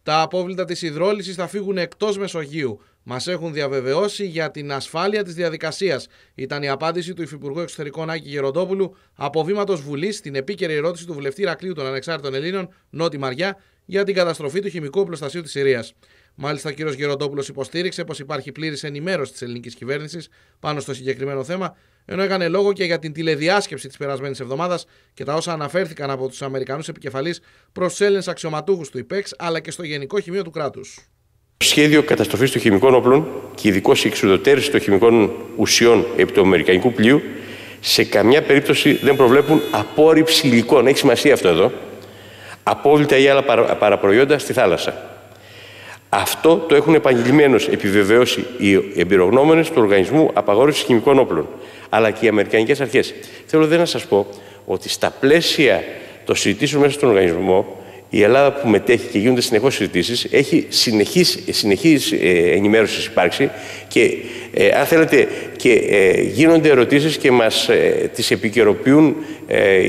Τα απόβλητα της υδρόλυσης θα φύγουν εκτός Μεσογείου. Μας έχουν διαβεβαιώσει για την ασφάλεια της διαδικασίας. Ήταν η απάντηση του Υφυπουργού Εξωτερικών Άκη Γεροντόπουλου από βήματος Βουλής στην επίκαιρη ερώτηση του βουλευτή Ηρακλείου των Ανεξάρτητων Ελλήνων, Νότι Μαριά, για την καταστροφή του χημικού οπλοστασίου της Συρίας. Μάλιστα, ο κ. Γεροντόπουλος υποστήριξε πως υπάρχει πλήρης ενημέρωση της ελληνικής κυβέρνησης πάνω στο συγκεκριμένο θέμα, ενώ έκανε λόγο και για την τηλεδιάσκεψη της περασμένης εβδομάδας και τα όσα αναφέρθηκαν από τους Αμερικανούς επικεφαλείς προς τους Έλληνες αξιωματούχους του ΙΠΕΞ αλλά και στο Γενικό Χημείο του κράτους. Το σχέδιο καταστροφής των χημικών όπλων και ειδικώς η εξουδετερώση των χημικών ουσιών επί του αμερικανικού πλοίου σε καμιά περίπτωση δεν προβλέπουν απόρριψη υλικών. Έχει σημασία αυτό εδώ. Απόβλητα ή άλλα παραπροϊόντα στη θάλασσα. Αυτό το έχουν επανειλημμένως επιβεβαιώσει οι εμπειρογνώμονες του Οργανισμού Απαγόρευσης Χημικών Όπλων, αλλά και οι Αμερικανικές αρχές. Θέλω να σας πω ότι στα πλαίσια των συζητήσεων μέσα στον οργανισμό, η Ελλάδα που μετέχει και γίνονται συνεχώς συζητήσεις, έχει συνεχής ενημέρωση υπάρξει και αν θέλετε και γίνονται ερωτήσεις και μας τις επικαιροποιούν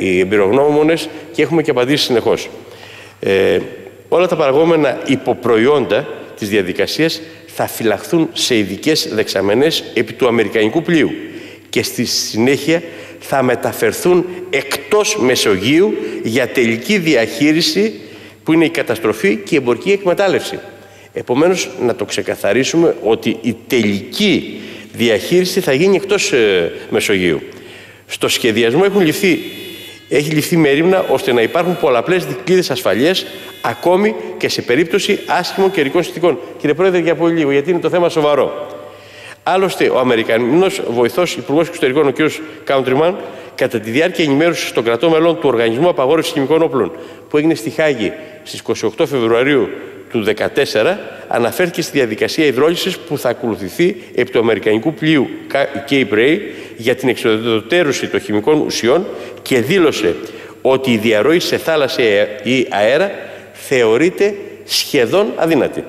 οι εμπειρογνώμονες και έχουμε και απαντήσεις συνεχώς. Όλα τα παραγόμενα υποπροϊόντα της διαδικασίας θα φυλαχθούν σε ειδικές δεξαμενές επί του αμερικανικού πλοίου και στη συνέχεια θα μεταφερθούν εκτός Μεσογείου για τελική διαχείριση που είναι η καταστροφή και η εμπορική εκμετάλλευση. Επομένως, να το ξεκαθαρίσουμε ότι η τελική διαχείριση θα γίνει εκτός Μεσογείου. Στο σχεδιασμό έχει ληφθεί μέριμνα ώστε να υπάρχουν πολλαπλές δικλείδες ασφαλείας ακόμη και σε περίπτωση άσχημων καιρικών συνθηκών. Κύριε Πρόεδρε, για πολύ λίγο, γιατί είναι το θέμα σοβαρό. Άλλωστε, ο Αμερικανός βοηθός Υπουργός Εξωτερικών, ο κ. Countryman, κατά τη διάρκεια ενημέρωσης των κρατών μελών του Οργανισμού Απαγόρευσης Χημικών Όπλων, που έγινε στη Χάγη στις 28 Φεβρουαρίου του 2014, αναφέρθηκε στη διαδικασία υδρόλυσης που θα ακολουθηθεί επί του αμερικανικού πλοίου Cape Ray για την εξουδετερώση των χημικών ουσιών και δήλωσε ότι η διαρροή σε θάλασσα ή αέρα θεωρείται σχεδόν αδύνατη.